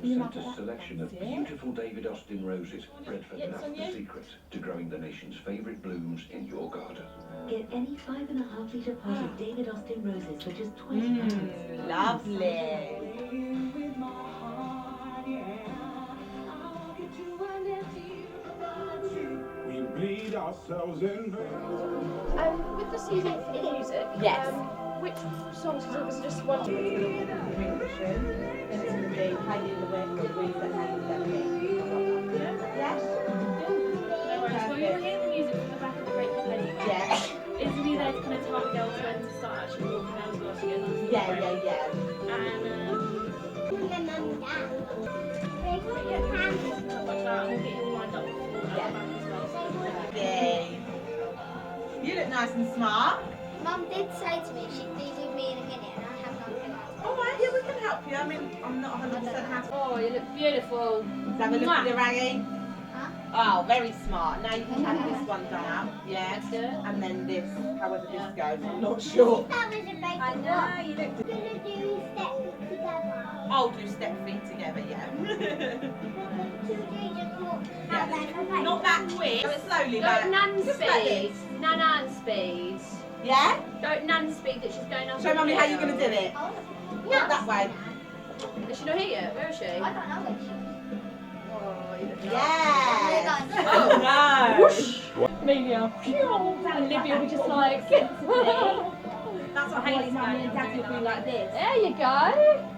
Centre's selection of beautiful David Austin roses, Bredford That's the secret to growing the nation's favourite blooms in your garden. Get any 5.5 litre pot of David Austin roses for just £20. Lovely. We bleed ourselves in. With the CD music, Yes. Which songs was it just one? Yes. Well, you'll hear the music from the back of the record anyway. Yes. It's me there to kind of tell the girls when to start actually walking out as well together. Yeah. And watch that. We'll get you all lined up for Yeah. back as well. So, Yay. You look nice and smart. Mum did say to me she'd be with me in a minute and I have gone through that. All right, yeah, we can help you. I mean, I'm not 100% happy. Oh, you look beautiful. Let's have a look at your Raggy. Huh? Oh, very smart. Now you can have this one done up. Yeah. That's good. And then this, however this goes, I'm not sure. That was a basic I know, one. you look. We're going to do steps together. I'll do step feet together, yeah. 2 days ago. Yeah. Not that quick. Go it slowly, Go like. nan just like speed. this. Nan speed. Yeah? Go nan speed that she's going up. Show mummy how you're going to do it. Oh, Not that way. Is she not here yet? Where is she? I don't know where she is. Oh, you look Yeah. Oh, no. Amelia. And Olivia will just like. That's what Hayley's mummy and daddy will be like this. There you go.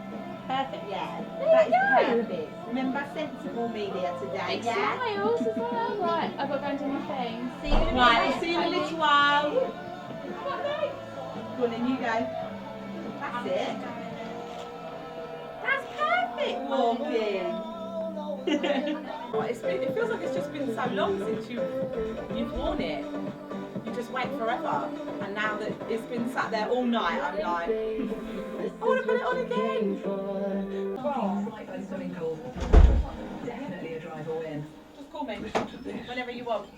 Perfect, yeah. There That you go. is perfect. Remember sensible Amelia today, Big yeah? smiles as well. Right, I've got to go and do my thing. See you in a minute. Right, we'll see you in a little while. Go on then, you go. That's it. That's perfect walking. It feels like it's just been so long since you've worn it. You just wait forever. And now that it's been sat there all night, I'm like, I want to put it on again. Definitely a drive or win. Just call me Listen to this. whenever you want.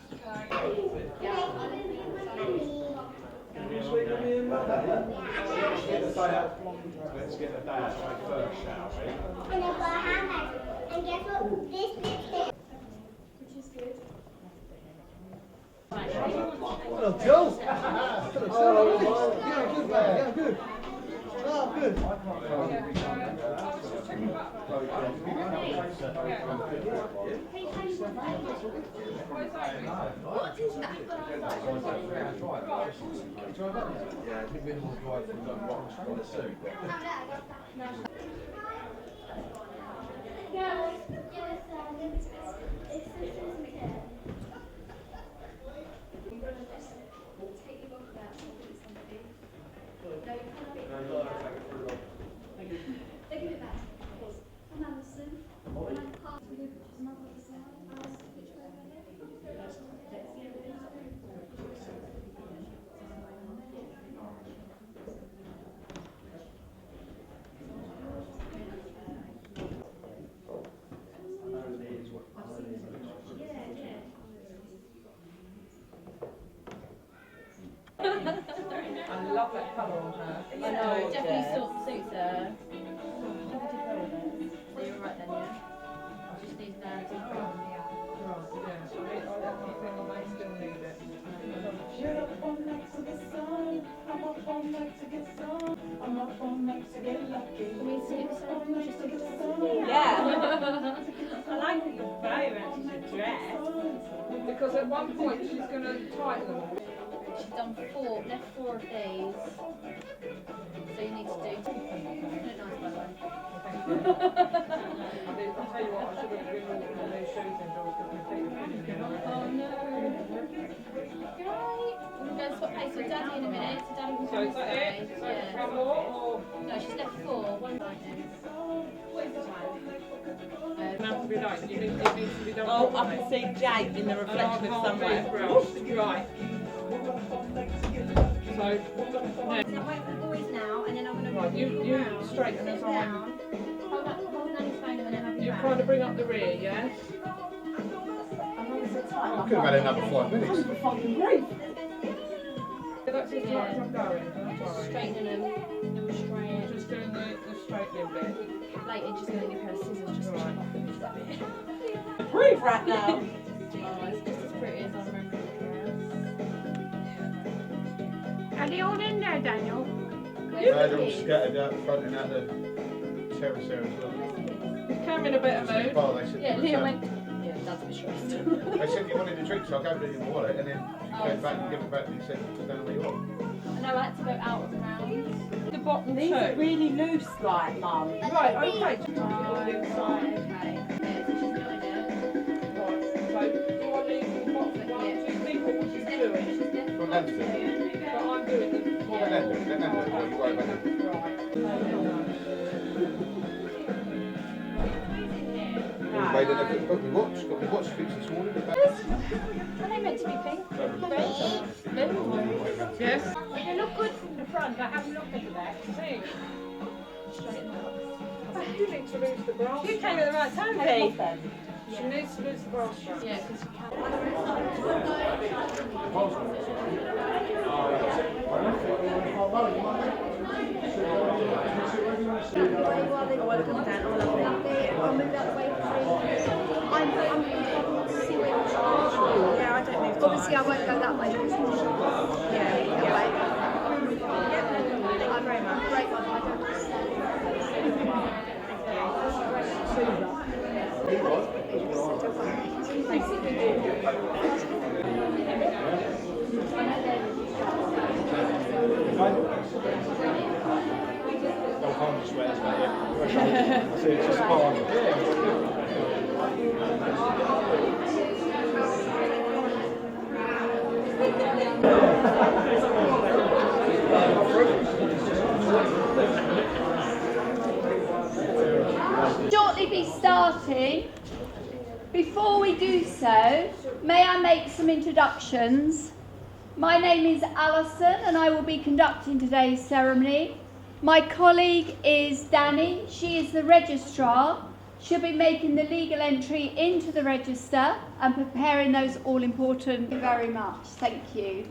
Let's get the day out of the way first, shall we? And I got a handbag. And guess what? This lipstick. Hello, Joe. Oh, yeah, good, man. Yeah, good. Oh, good. What is that? Yeah, I think we will drive from Rocks in a suit. I love that colour on her. I know, definitely suits her. So you're right then, yeah? I just need to Yeah. I like that your bow matches your dress. Because at one point she's going to tighten them. She's done left four of these. So you need to do. Isn't it nice, by the way? I'll tell you what, I should have given all those shoes and I was going to take them. Oh no. Great. We're going to swap place with Daddy in a minute. So Daddy can So come is that it? inside. So Yeah. one more or? No, she's left four. One right now. What is the time? It has to be nice. It needs to be done Oh, I properly. can see Jake in the reflection of somewhere. Right. So, So I'm waiting for the boys now, and then I'm going to right, you straighten us on. Hold Nanny's phone and then have You your trying to bring up the rear, yeah? I could have had another 5 minutes. That's That's as far as I'm going. Don't Just worry. straightening them. They were straight. Just doing the straightening bit. Later, just getting a pair of scissors just to Right. chop off a bit. Breathe right now. Oh, it's just as pretty as I remember the dress. Are they all in there, Daniel? Where's They're the all kids? scattered out front and out the terrace there as well. You came in a bit of Just in the mood. bar, they said, Yeah, Leah went. Yeah, Dad's a bit stressed. they said you wanted a drink, so I gave it in your wallet, and then Oh, came back and sorry. gave it back and he said, I don't know where you are. I know I had to go out of the round. The bottom These are two. really loose, like, Mum. Right, okay. Just Oh, tuck it all right, inside. okay. Yeah, so she's not in it. Right, so do I leave the bottom one? Do you think what she's doing? Well, Nan's doing it. But I'm doing the... Well, let Nan do it. Let Nan do it. Well, you worry about it. Right. You made an effort. Got your watch. Got your watch fixed this morning. Are they meant to be pink? Yes? They look good from the front, but have a look at the back. See? Straighten them up. You need to lose the grass. You came at the right time, Take Pete. them off then. She needs to lose the grass strap. Yeah, because you can't. Welcome down, all lovely. Yeah, I don't move. Obviously, I won't go that way. Yeah, That way. Thank you very much. Great one. I don't No harm to sweat, isn't it? Yeah. See, it's just fine. shortly be starting. Before we do so, may I make some introductions? My name is Alison and I will be conducting today's ceremony. My colleague is Danny. She is the registrar. She'll be making the legal entry into the register and preparing those all-important. Thank you very much. Thank you.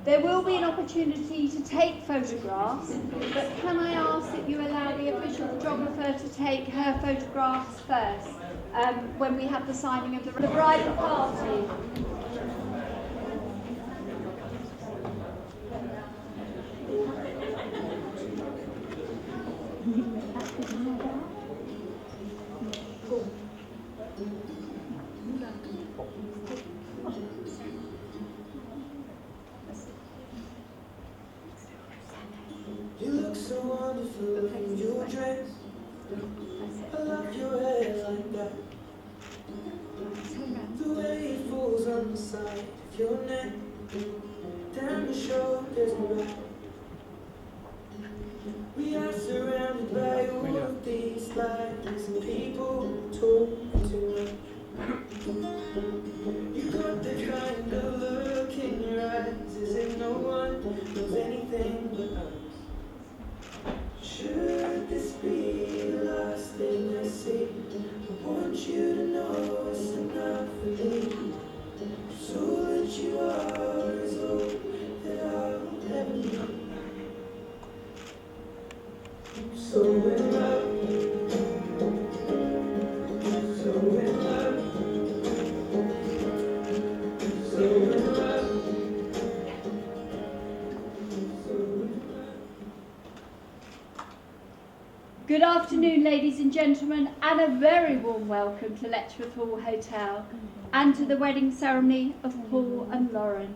There will be an opportunity to take photographs, but can I ask that you allow the official photographer to take her photographs first when we have the signing of the bridal party? You look so wonderful in your dress. I love your hair like that. The way it falls on the side of your neck. Down the shoulders and back. We are surrounded by all of these lights and people talking too much. You got the kind of look in your eyes as if no one knows anything but us. Should this be the last thing I see? I want you to know it's enough for me. So that you are is all that I'll ever need. So in love, so in love, so in love, so in love. Good afternoon, ladies and gentlemen, and a very warm welcome to Letchworth Hall Hotel and to the wedding ceremony of Paul and Lauren.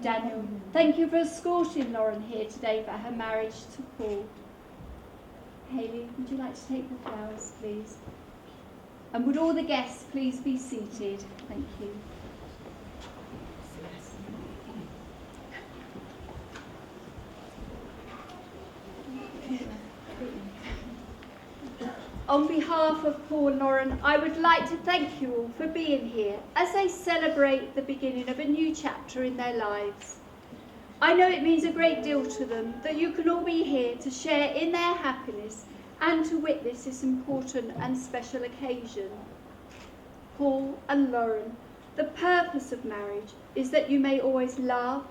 Daniel, thank you for escorting Lauren here today for her marriage to Paul. Hayley, would you like to take the flowers, please? And would all the guests please be seated? Thank you. On behalf of Paul and Lauren, I would like to thank you all for being here as they celebrate the beginning of a new chapter in their lives. I know it means a great deal to them that you can all be here to share in their happiness and to witness this important and special occasion. Paul and Lauren, the purpose of marriage is that you may always love,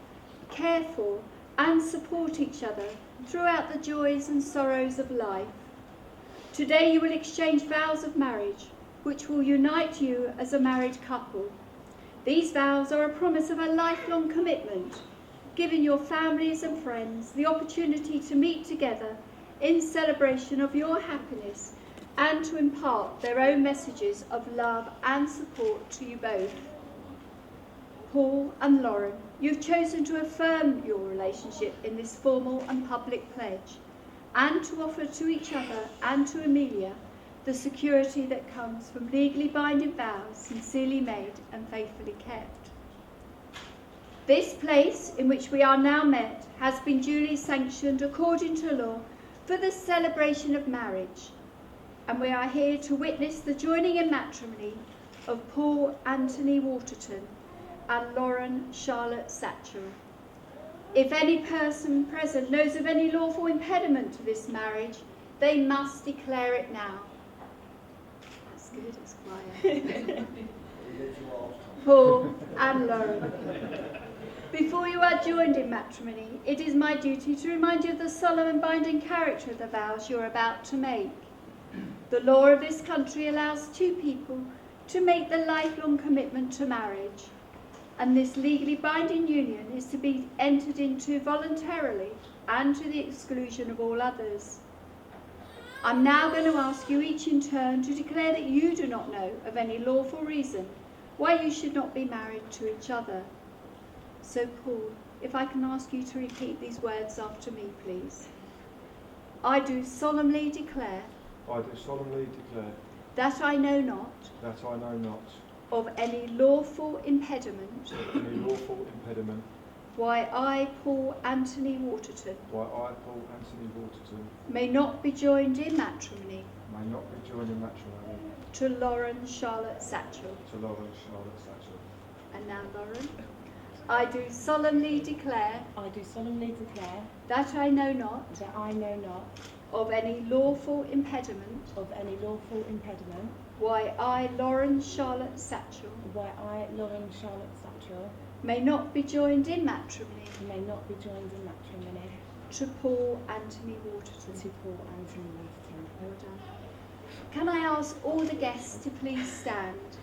care for and support each other throughout the joys and sorrows of life. Today you will exchange vows of marriage, which will unite you as a married couple. These vows are a promise of a lifelong commitment, giving your families and friends the opportunity to meet together in celebration of your happiness and to impart their own messages of love and support to you both. Paul and Lauren, you've chosen to affirm your relationship in this formal and public pledge, and to offer to each other and to Amelia the security that comes from legally binding vows sincerely made and faithfully kept. This place in which we are now met has been duly sanctioned according to law for the celebration of marriage, and we are here to witness the joining in matrimony of Paul Anthony Waterton and Lauren Charlotte Satchell. If any person present knows of any lawful impediment to this marriage, they must declare it now. That's good, it's quiet. Paul and Lauren, before you are joined in matrimony, it is my duty to remind you of the solemn and binding character of the vows you are about to make. The law of this country allows two people to make the lifelong commitment to marriage, and this legally binding union is to be entered into voluntarily and to the exclusion of all others. I'm now going to ask you each in turn to declare that you do not know of any lawful reason why you should not be married to each other. So, Paul, if I can ask you to repeat these words after me, please. I do solemnly declare that I know not of any lawful impediment why I, Paul Anthony Waterton, may not be joined in matrimony to Lauren Charlotte Satchell. And now, Lauren. I do solemnly declare that I know not of any lawful impediment why I, Lauren Charlotte Satchell, may not be joined in matrimony to Paul Anthony Waterton. Well done. Can I ask all the guests to please stand?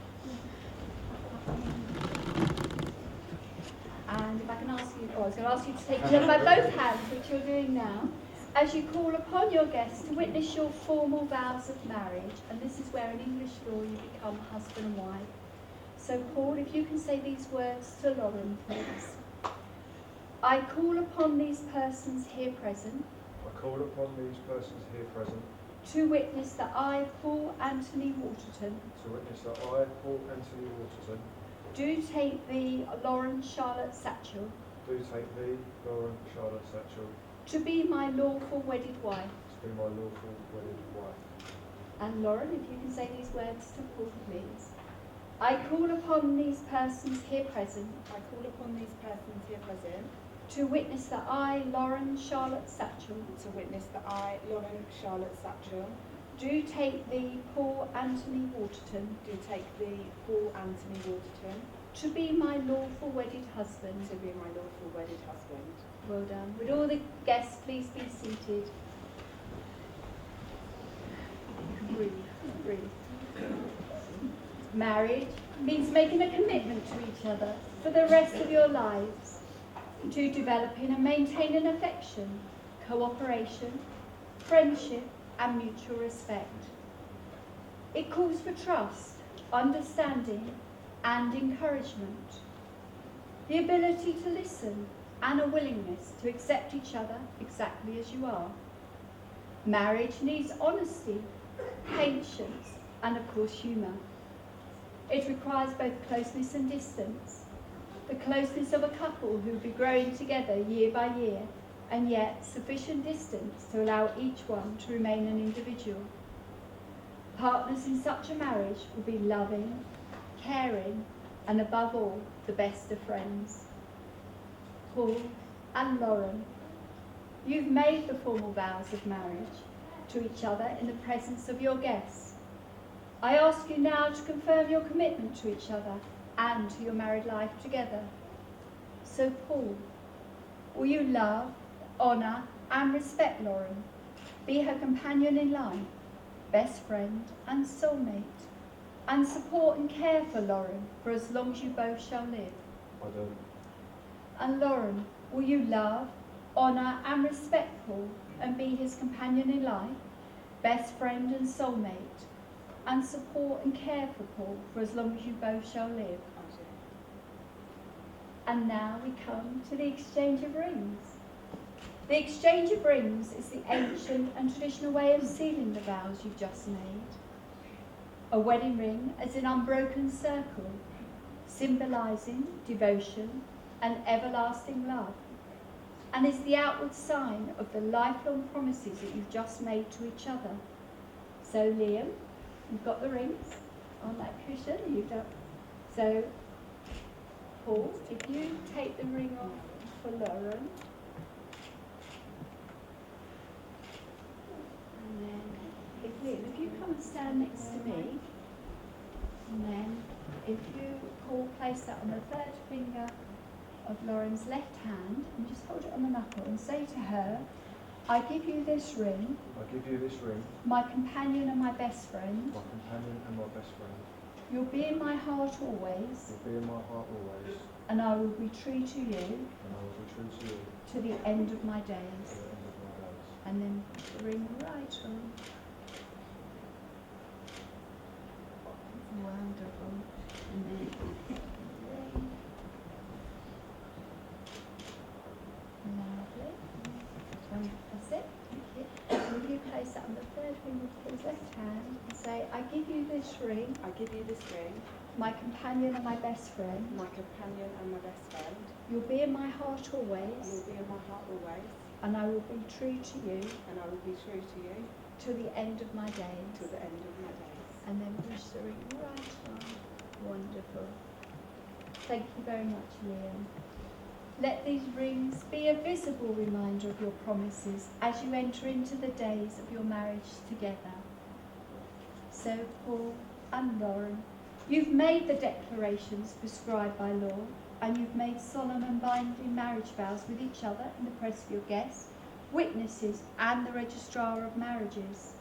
And if I can ask you, I was going to ask you to take each other by both hands, which you're doing now, as you call upon your guests to witness your formal vows of marriage, and this is where in English law you become husband and wife. So Paul, if you can say these words to Lauren, please. I call upon these persons here present to witness that I, Paul Anthony Waterton, do take thee, Lauren Charlotte Satchell, to be my lawful wedded wife. And Lauren, if you can say these words to Paul, please. I call upon these persons here present to witness that I, Lauren Charlotte Satchell, do take thee, Paul Anthony Waterton, to be my lawful wedded husband. Well done. Would all the guests please be seated? Breathe. Marriage means making a commitment to each other for the rest of your lives, to developing and maintaining affection, cooperation, friendship and mutual respect. It calls for trust, understanding and encouragement, the ability to listen and a willingness to accept each other exactly as you are. Marriage needs honesty, patience and of course humour. It requires both closeness and distance, the closeness of a couple who will be growing together year by year, and yet sufficient distance to allow each one to remain an individual. Partners in such a marriage will be loving, caring, and above all, the best of friends. Paul and Lauren, you've made the formal vows of marriage to each other in the presence of your guests. I ask you now to confirm your commitment to each other and to your married life together. So Paul, will you love, honour and respect Lauren? Be her companion in life, best friend and soulmate, and support and care for Lauren for as long as you both shall live? I do. And Lauren, will you love, honour and respect Paul and be his companion in life, best friend and soulmate, and support and care for Paul for as long as you both shall live? And now we come to the exchange of rings. The exchange of rings is the ancient and traditional way of sealing the vows you've just made. A wedding ring as an unbroken circle, symbolising devotion and everlasting love, and is the outward sign of the lifelong promises that you've just made to each other. So Liam, you've got the rings on that cushion. So Paul, if you take the ring off for Lauren, and then if you come and stand next to me, and then if you, Paul, place that on the third finger of Lauren's left hand and just hold it on the knuckle and say to her, I give you this ring, I give you this ring, my companion and my best friend. my companion and my best friend. You'll be in my heart always, You'll be in my heart always, and I will be true to you and I will be true to you to the end of my to the days. end of my days. And then put the ring right on. Wonderful. And then lovely. That's it. Thank you. And you place that on the third finger of Paul's left hand and say, I give you this ring, I give you this ring, my companion and my best friend. my companion and my best friend. You'll be in my heart always, You'll be in my heart always, and I will be true to you and I will be true to you till the end of my days. till the end of my days. And then push the ring right on. Wonderful. Thank you very much, Liam. Let these rings be a visible reminder of your promises as you enter into the days of your marriage together. So, Paul and Lauren, you've made the declarations prescribed by law, and you've made solemn and binding marriage vows with each other in the presence of your guests, witnesses, and the registrar of marriages.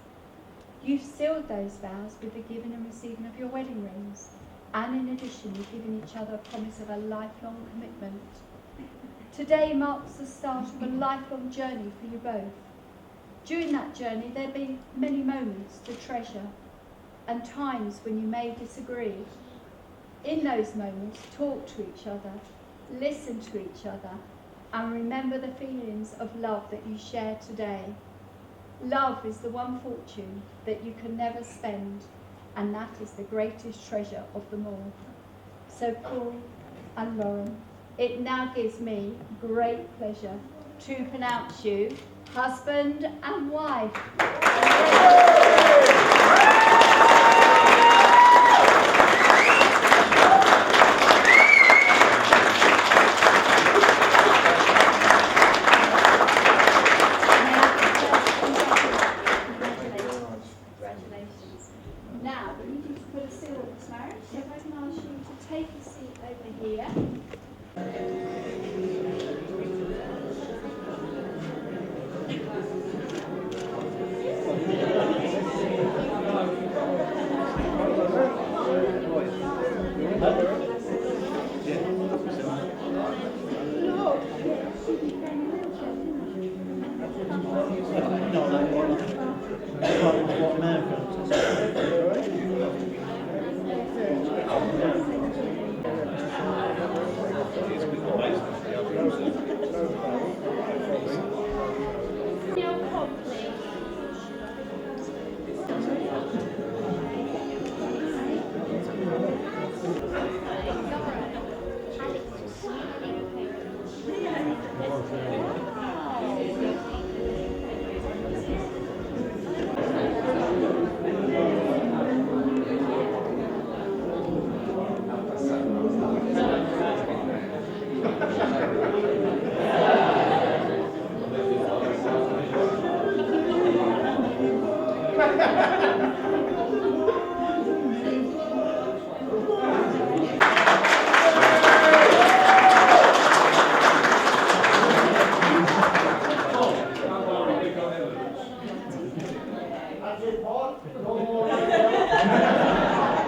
You've sealed those vows with the giving and receiving of your wedding rings, and in addition, you've given each other a promise of a lifelong commitment. Today marks the start of a lifelong journey for you both. During that journey, there'll be many moments to treasure, and times when you may disagree. In those moments, talk to each other, listen to each other, and remember the feelings of love that you share today. Love is the one fortune that you can never spend, and that is the greatest treasure of them all. So Paul and Lauren, it now gives me great pleasure to pronounce you husband and wife. Congratulations. Now, we need to put a seal on this marriage, so if I can ask you to take a seat over here.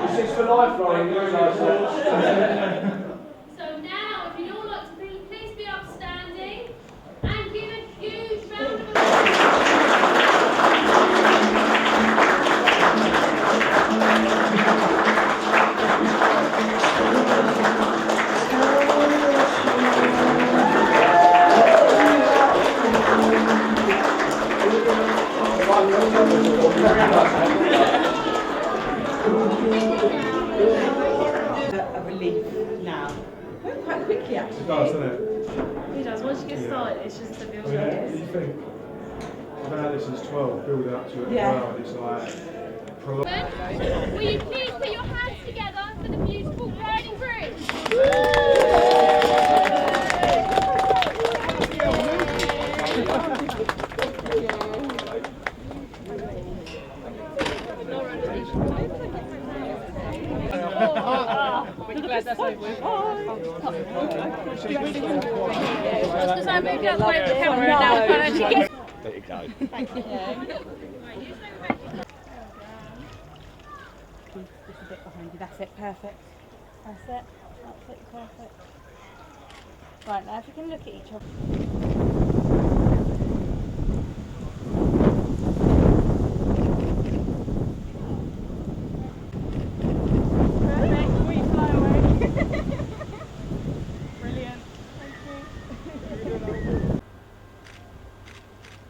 This is for life, Lauren, you realise that. So now, if you'd all like to please be upstanding and give a huge round of A relief now. Went quite quickly actually. It does, doesn't it? He does. Once you get started, it's just a build I mean, you think, I've had this since 12, building up to it as well, and it's like, prolonged. Will you please put your hands together for the beautiful bride and groom? Glad that's over with. Because I moved out the way of the camera and now I can't actually get. Let it go. Thank you. Just a bit behind you. That's it. Perfect. That's it. Absolutely perfect. Right, now if you can look at each other.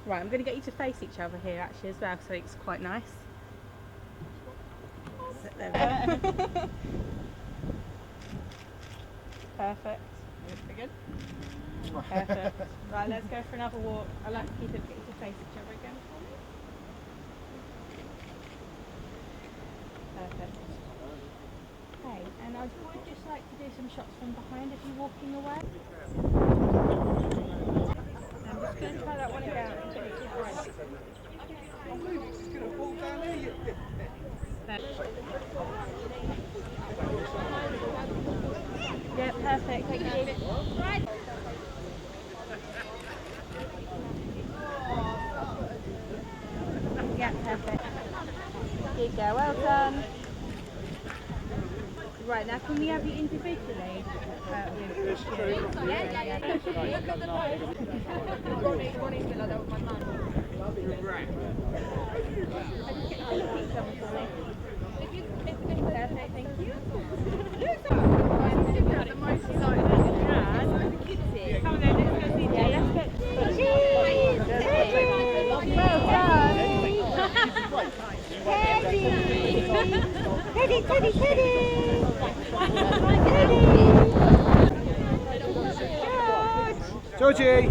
Right, I'm going to get you to face each other here actually as well, so it's quite nice. Sit there. Perfect. Again? Perfect. Right, let's go for another walk. I'd like to keep it, get you to face each other again for me. Perfect. Okay, and I would just like to do some shots from behind if you're walking away. I'm just going to try that one again. Yeah, perfect. Thank you. Right. Yeah, perfect. Here you go. Well done. Right, now can we have you individually? Yeah. Ronnie's been like that with my mum. Right. Perfect, thank you. The most excited as you can. Come on then, let's go see. Yeah, let's go. Well done. Teddy. Georgie! Okay,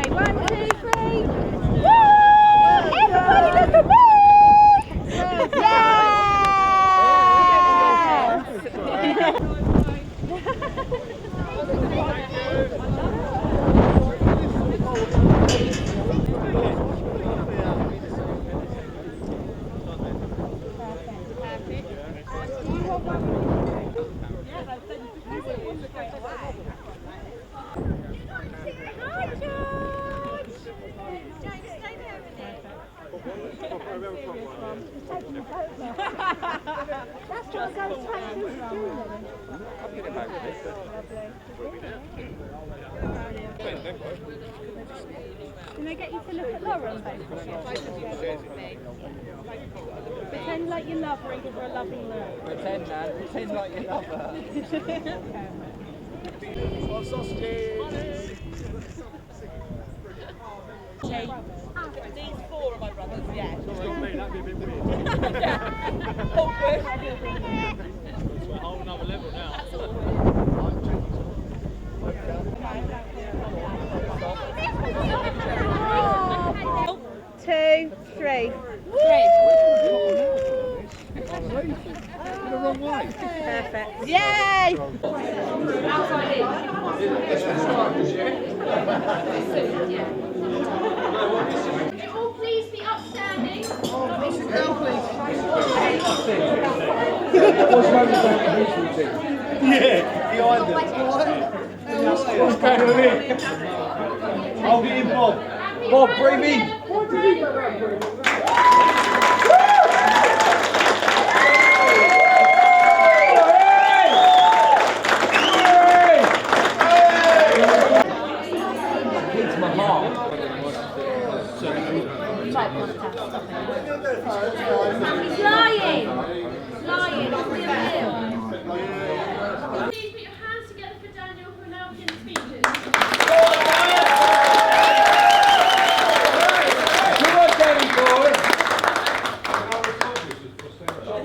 1, 2, 3. Woo! Everybody look at me! Can I get you to look at Lauren, pretend like you love her and give her a loving look. Pretend, man. Pretend like you love her. These 4 are my brothers, yeah. That'd be a bit weird. Awkward. It's a whole nother level now. 2, 3. The wrong way. Perfect. Yay! Would you all please be upstanding? Yeah, behind them. What's going on here? Hold it in, Bob. Bob, breathe in.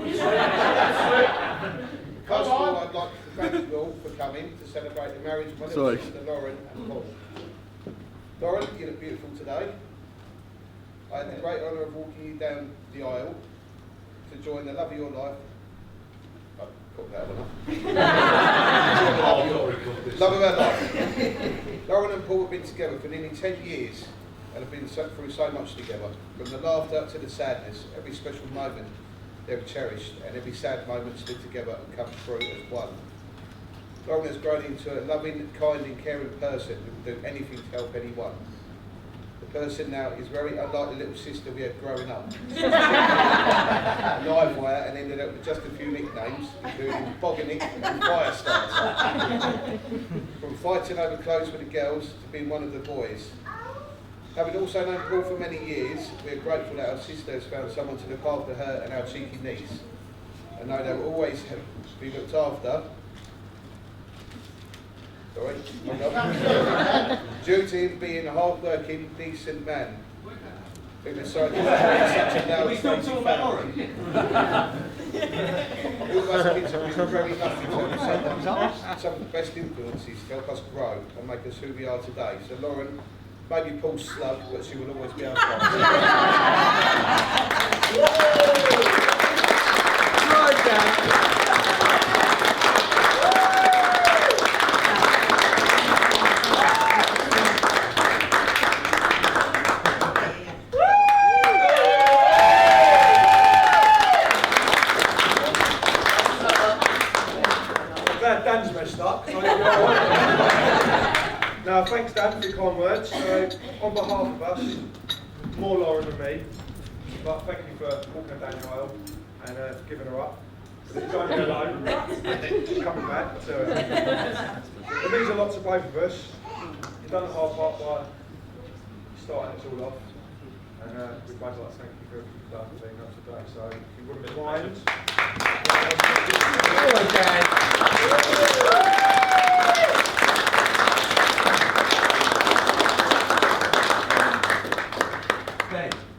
First of all, I'd like to thank you all for coming to celebrate the marriage of my little sister Lauren and Paul. Lauren, you look beautiful today. I had the great honour of walking you down the aisle to join the love of your life. Oh, cut that one off. Love of her life. Lauren and Paul have been together for nearly 10 years and have been through so much together. From the laughter to the sadness, every special moment they've cherished and every sad moment stood together and come through as one. Lauren has grown into a loving, kind and caring person who will do anything to help anyone. The person now is very unlike the little sister we had growing up. Live wire and ended up with just a few nicknames, including Bogganick and Firestarter. From fighting over clothes with the girls to being one of the boys. Having also known Paul for many years, we are grateful that our sister has found someone to look after her and our cheeky niece. And know they will always be looked after. Sorry, due to him being a hard-working, decent man. Who decided to create such a loud, crazy family. All of us kids have been very lucky to have some of the best influences to help us grow and make us who we are today. So Lauren, maybe Paul's slug, but she will always be our friend. Dan's messed up. Now, thanks Dan for your kind words. So, on behalf of us, more Lauren than me, but thank you for walking her down the aisle and giving her up. It's only alone, she's coming back. So, it means a lot to both of us. You've done the hard part by starting it all off, and we'd both like to thank you for everything you've done for being up today. So, if you wouldn't mind.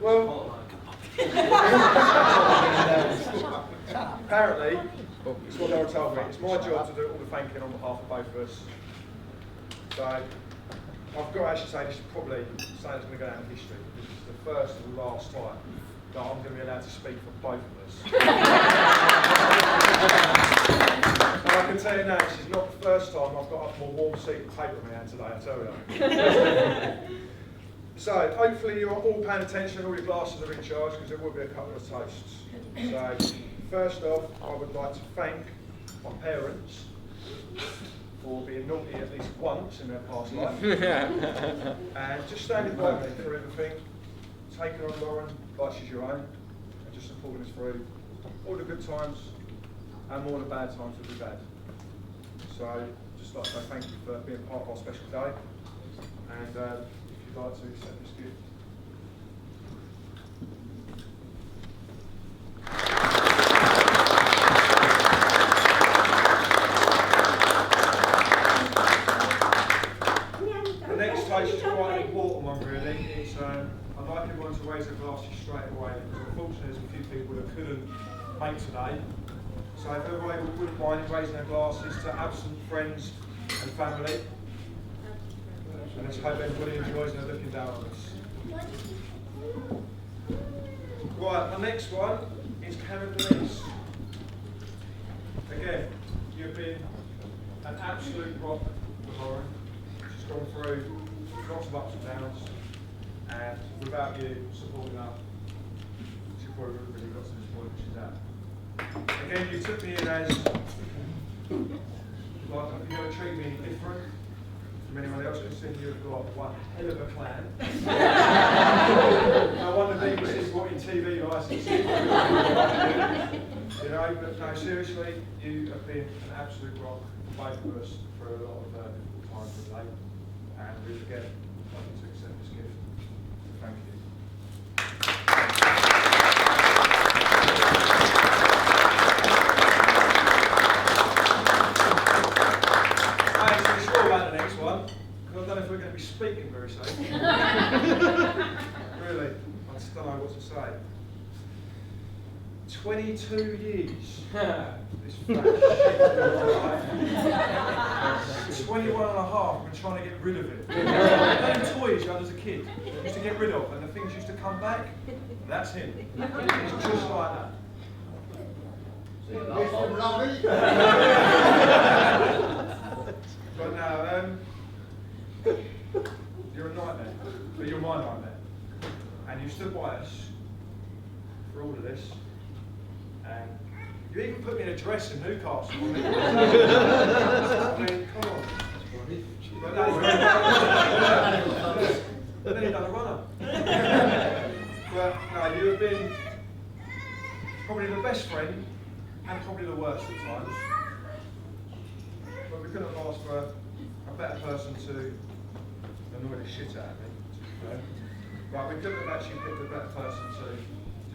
Well, apparently, it's what Laura told me. It's my job to do all the thanking on behalf of both of us. So, I've got to actually say this is probably something that's going to go down in history. This is the first and last time that I'm going to be allowed to speak for both of us. And I can tell you now, this is not the first time I've got a more warm seat of paper in my hand today, I tell you. So, hopefully you're all paying attention, all your glasses are in charge, because there will be a couple of toasts. So, first off, I would like to thank my parents for being naughty at least once in their past life. And just standing by me through everything, taking on Lauren like she's your own, and just supporting us through all the good times and more the bad times that we've had. So, just like to say thank you for being part of our special day. And if you'd like to accept this gift. The next toast is quite an important one, really. It's, I'd like everyone to raise their glasses straight away, because unfortunately there's a few people that couldn't make today. So if everyone wouldn't mind raising their glasses to absent friends and family. And let's hope everybody enjoys and they're looking down on us. Right, the next one is Karen Denise. Again, you've been an absolute rock with Lauren. She's gone through lots of ups and downs, and without you supporting her, she probably would have really got to this point that she's at. Again, you took me in as, like, you're going to treat me different from anyone else, considering you've got one hell of a clan. Now, one of these is what in TV licenses, you know, but no, seriously, you have been an absolute rock for both of us for a lot of difficult times today. And we again, I'd like you to accept this gift. Thank you. I don't know if we're going to be speaking very soon. Really, I just don't know what to say. 22 years. This fat shit. 21 and a half, we're trying to get rid of it. Those toys you had as a kid, used to get rid of, and the things used to come back, that's him. It's just like that. But now, you're a nightmare, but you're my nightmare. And you stood by us for all of this, and you even put me in a dress in Newcastle. I mean, come on. But then you done a runner. But no, you have been probably the best friend and probably the worst at times. But we couldn't have asked for a better person to annoy the shit out of me. But we couldn't have actually picked a better person to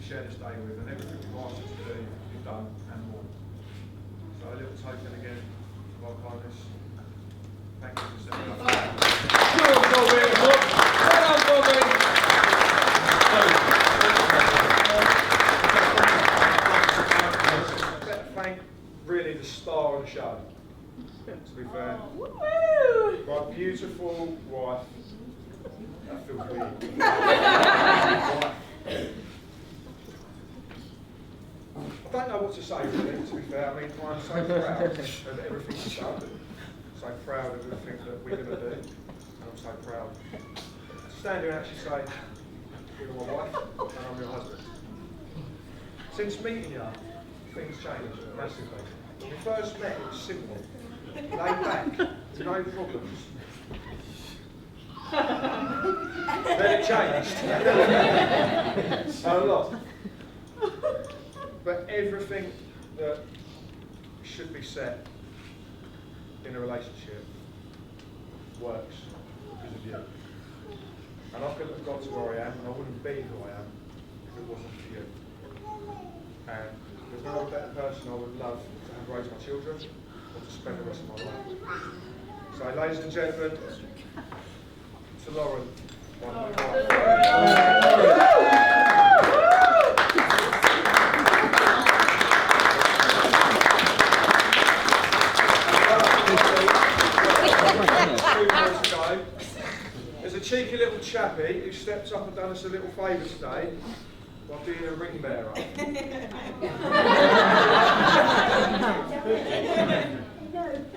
share this day with, and everything we've asked you to do, you've done and more. So a little token again of our kindness. Thank you for setting up. Thank really the star of the show, to be fair. My beautiful wife. That feels weird. I don't know what to say really, to be fair. I mean, I'm so proud of everything you've done. So proud of everything that we're going to do. And I'm so proud to stand here and actually say, you're my wife and I'm your husband. Since meeting you, things changed massively. When we first met, it was simple. Laid back, no problems. Then it changed. A lot. But everything that should be set in a relationship works because of you. And I couldn't have got to where I am, and I wouldn't be who I am if it wasn't for you. And there's no better person I would love to have raised my children or to spend the rest of my life with. So, ladies and gentlemen, to Lauren, my new wife. There's a cheeky little chappie who stepped up and done us a little favour today by being a ring bearer.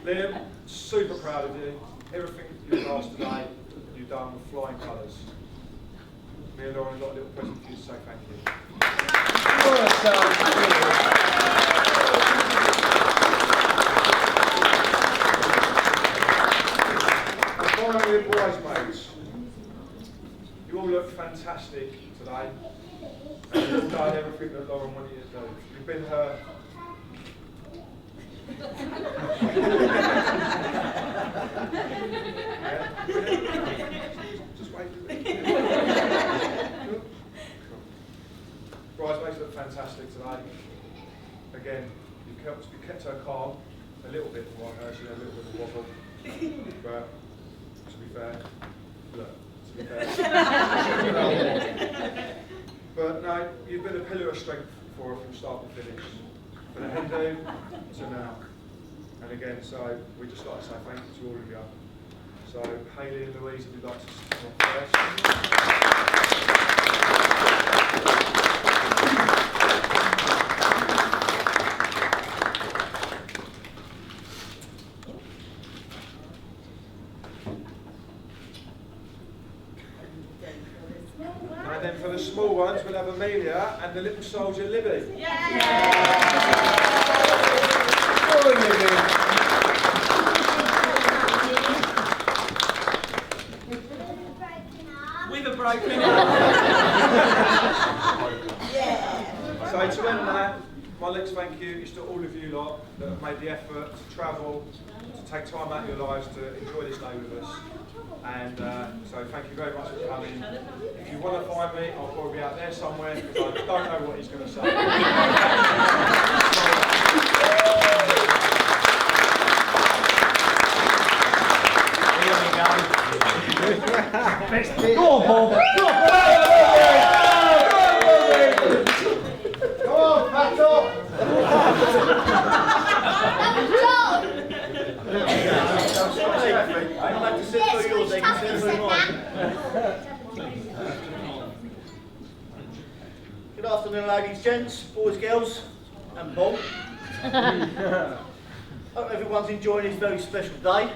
Liam, super proud of you. Everything you've asked today, you've done with flying colours. Me and Lauren got a little present for you to say thank you. Finally, bridesmaids, you all look fantastic today. And you've all done everything that Lauren wanted you to do. You've been her. Just wait. Bridesmaids look fantastic today. Again, you kept her calm a little bit from what I heard. She had a little bit of a wobble. But to be fair, look, to be fair. But no, you've been a pillar of strength for her from start to finish. From the Hindu to now. And again, so we just like to say thank you to all of you. So Hayley and Louise, if you'd like to come up first. And then for the small ones, we'll have Amelia and the little soldier Libby. With a broken arm. Yeah. So to end that, my next thank you is to all of you lot that have made the effort to travel, to take time out of your lives to enjoy this day with us. And so thank you very much for coming. If you want to find me, I'll probably be out there somewhere because I don't know what he's going to say. Go on, Paul. Go on, Pato. I'm about to sit through yours, they can sit through mine. Good afternoon, ladies, gents, boys, girls, and Bob. Hope everyone's enjoying this very special day.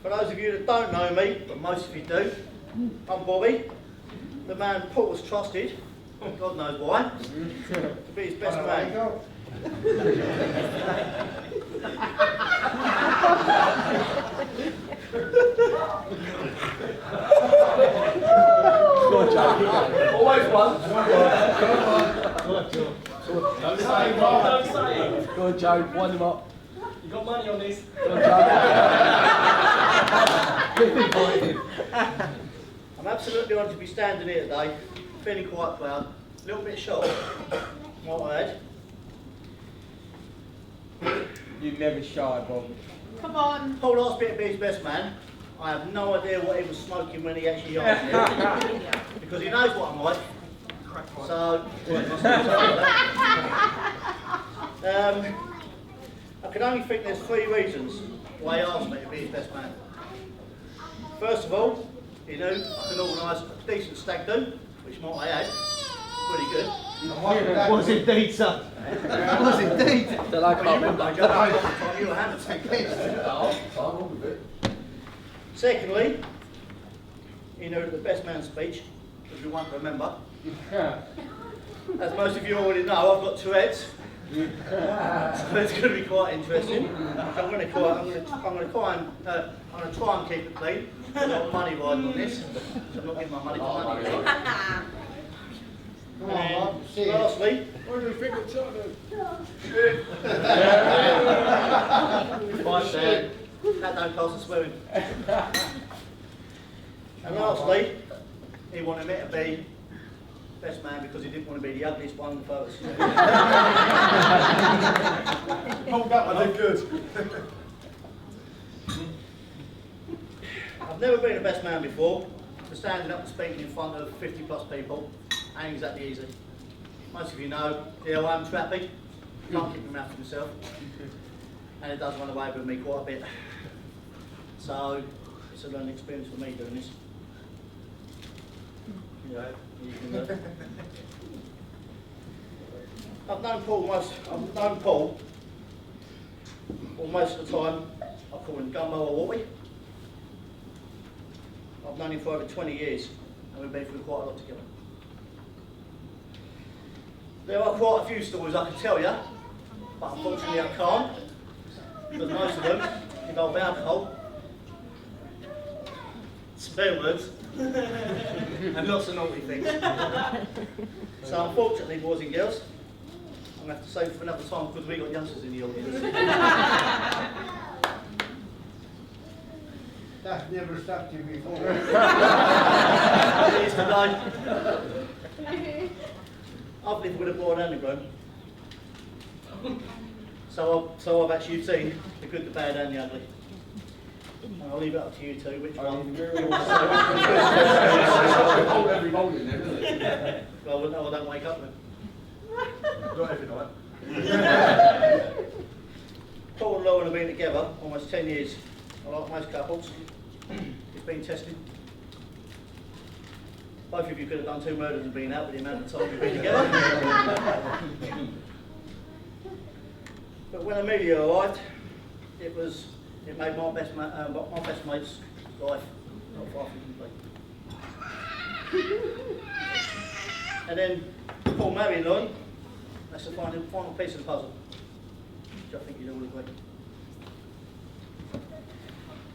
For those of you that don't know me, but most of you do, I'm Bobby, the man Paul has trusted, God knows why, to be his best man. Always one. Don't say it, Bob, don't say it. Go on, Joe, wind him up. You got money on this? Go on, Joe. I'm absolutely honoured to be standing here today, feeling quite proud, a little bit shocked, might I add. You never shy, Bob. Come on. Paul asked me to be his best man. I have no idea what he was smoking when he actually asked me, because he knows what I'm like. So, I can only think there's 3 reasons why he asked me to be his best man. First of all, he knew I can organise a decent stag do, which might I add, pretty good. Was indeed, son. Was indeed. That I can't remember. You were having Secondly, he knew the best man speech, which we won't remember. As most of you already know, I've got Tourette's. So it's going to be quite interesting. I'm going to try and keep it clean. I've got money riding on this, so I'm not giving my money to money. And lastly, What do you think of Tottenham? that don't cost a swearing. And lastly, he wanted me to be best man because he didn't want to be the ugliest one in the photos. Hold that one, did good. I've never been a best man before, so standing up and speaking in front of 50 plus people ain't exactly easy. Most of you know, here I am trappy, can't keep my mouth to myself, and it does run away with me quite a bit. So, it's a learning experience for me doing this. You know, you can, I've known Paul most of the time. I call him Gumbo or Whoopi. I've known him for over 20 years, and we've been through quite a lot together. There are quite a few stories I can tell you, but unfortunately I can't, because most of them involve alcohol, swear words, and lots of naughty things. So unfortunately, boys and girls, I'm going to have to save for another time because we've got youngsters in the audience. That's never stopped you before. It is today. I've lived with a boy and a grown. So I've actually seen the good, the bad and the ugly. And I'll leave it up to you two, which one. Every morning then, isn't it? Well, no, I don't wake up then. Not every night. Paul and Lauren have been together almost 10 years. Like most couples, it's been tested. Both of you could have done 2 murders and been out with the amount of time you've been together. But when Amelia arrived, it made my best mate's life not far from complete. And then Paul married Lauren. That's the final piece of the puzzle, which I think you'd all agree.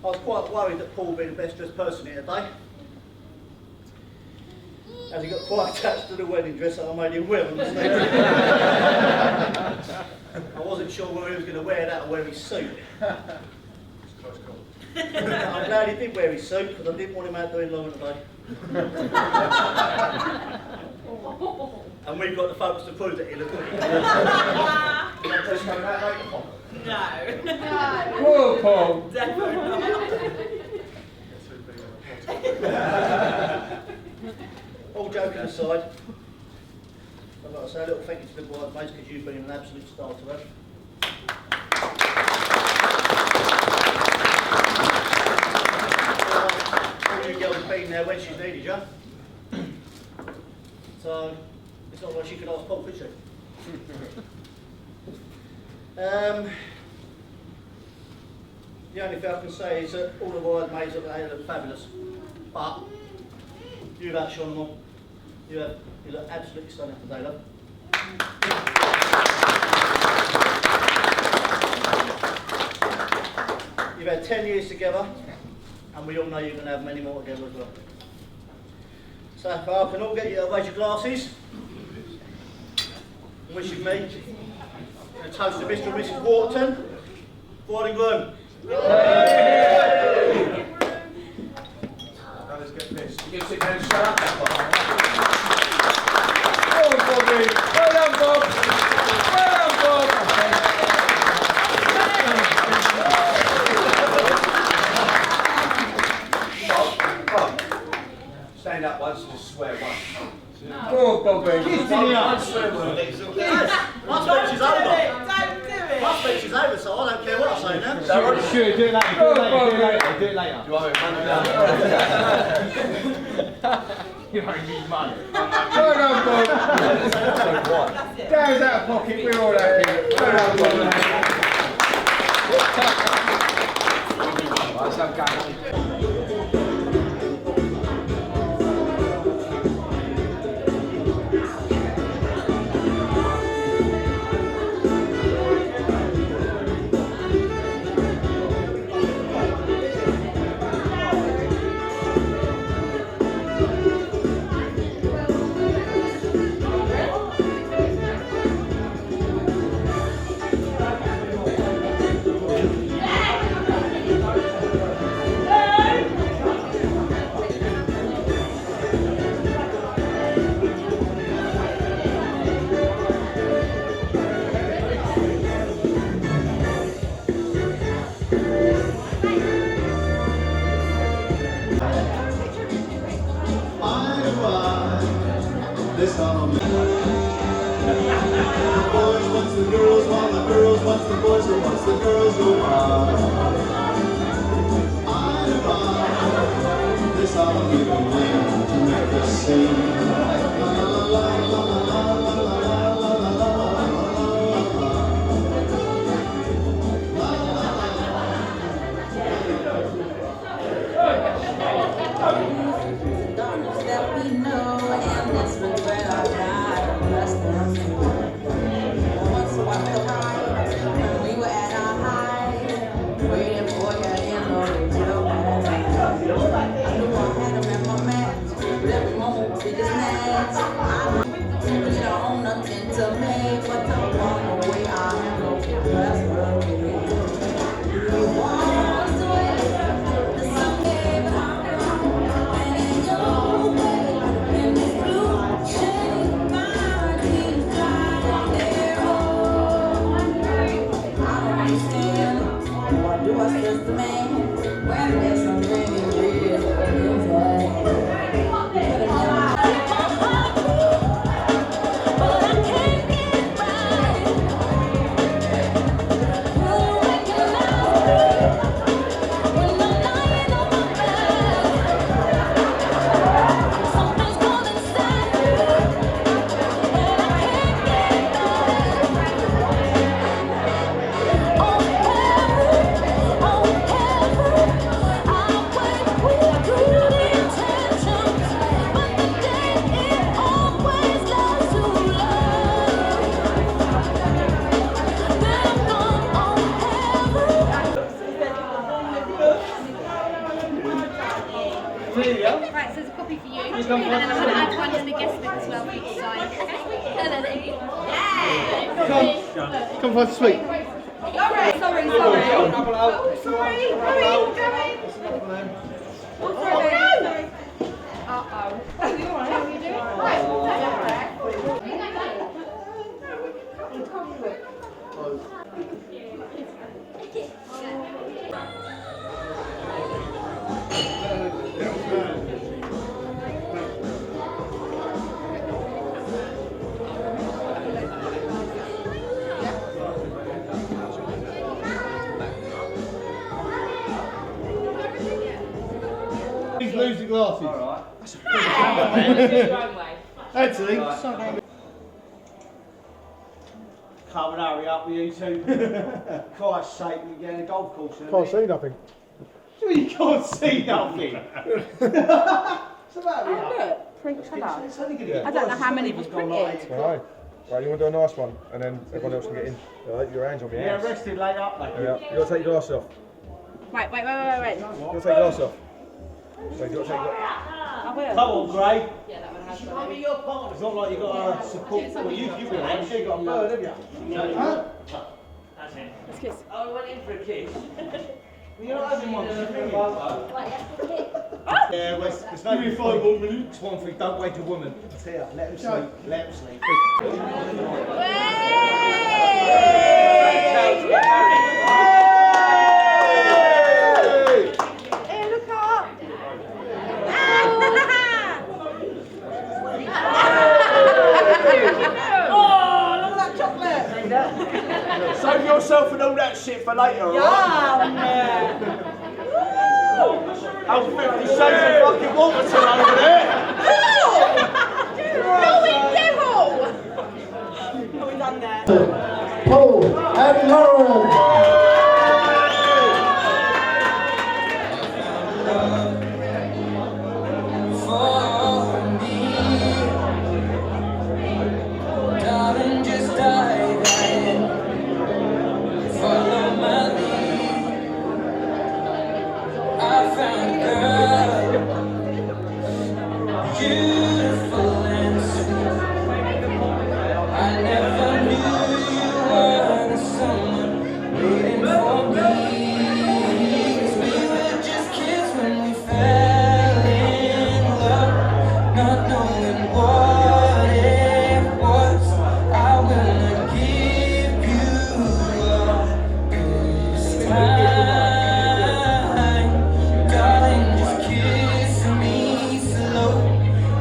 I was quite worried that Paul would be the best dressed person here today, as he got quite attached to the wedding dress that I made him wear on the stage. I wasn't sure whether he was going to wear that or wear his suit. I'm glad he did wear his suit because I didn't want him out doing long today. And we've got the photos to prove that he looked good. No. Whoa, Paul. Definitely not. All joking aside, I I'd like to say a little thank you to the bridesmaids because you've been an absolute star to her. All you girls have been there when she's needed you. So it's not like she could ask Paul, could she? The only thing I can say is that all the bridesmaids up there look fabulous, but you've outshone them all. You look absolutely stunning today, love. You've had 10 years together, and we all know you're going to have many more together as well. So if I can all get you to raise your glasses, and wish you me, and toast to Mr. and Mrs. Waterton, bride and groom. Now let's get pissed. You can sit down and shut up that one. Well done, Bobby. Well done, Bob. Well done, Bob. Bob, stand up once and just swear once. Go on, Bobby. One swear word. My speech is over. Don't do it. My speech is over, so I don't care what I say now. Sure, do it later, do it later. Do I owe money down? You don't need money. Well done, Bob. Dan's out of pocket, we're all happy. Well done, Bob. That's okay. This song. The boys wants the girls, while the girls wants the boys, who wants the girls go on. This song we can win to make us sing. La la la la la la la la la That we know, and that's where I die. Bless them. Once upon a time, when we were at our height, waiting for you in the hotel. I knew I had them in my match, but every moment we just snatched. You don't own nothing to me, but to walk away, I have no that's what we do. You want to wait, the sun gave it all. Right, so there's a copy for you. And then I'm going to add one to the guest book as well for you to sign. Come for the sweet. Sorry. lose the glasses. Alright. Actually. Sorry. Come and hurry up with you two. Christ's sake, we're getting a golf course. Can't see nothing. You can't see nothing. It's about Oh, look, print colour. It's only going to I don't know how many was printed. Right. Right, you want to do a nice one, and then everyone else can get in. Right, your hands on your Yeah, hands. rested later. Yeah, you got to take your glasses off. Wait. You got to take your glasses off. Wait, you got to take your I will. Come on, Gray. Yeah, that one has You can't be your partner. It's not like you've got a support. Well, you've got a bird, have you? No. That's it. Let's kiss. Oh, we went in for a kiss. You're not having one. Yeah, well, there's no 5 more minutes. One thing, don't wake a woman. It's here. Let them sleep. Let them sleep. Hey, look up. Oh, look at that chocolate. Save yourself and all that shit for later, alright? How's 50 shades of fucking Waterton over there? Are we done there? Paul and Lauren. Darling, just dive in. Follow my lead. I found a girl, beautiful and sweet. I never knew you were the someone waiting for me. 'Cause we were just kids when we fell in love, not knowing what it was. I will not give you up this time. Darling, just kiss me slow.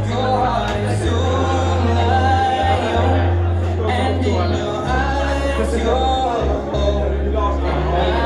Your heart is all I own, and in your eyes, you're all I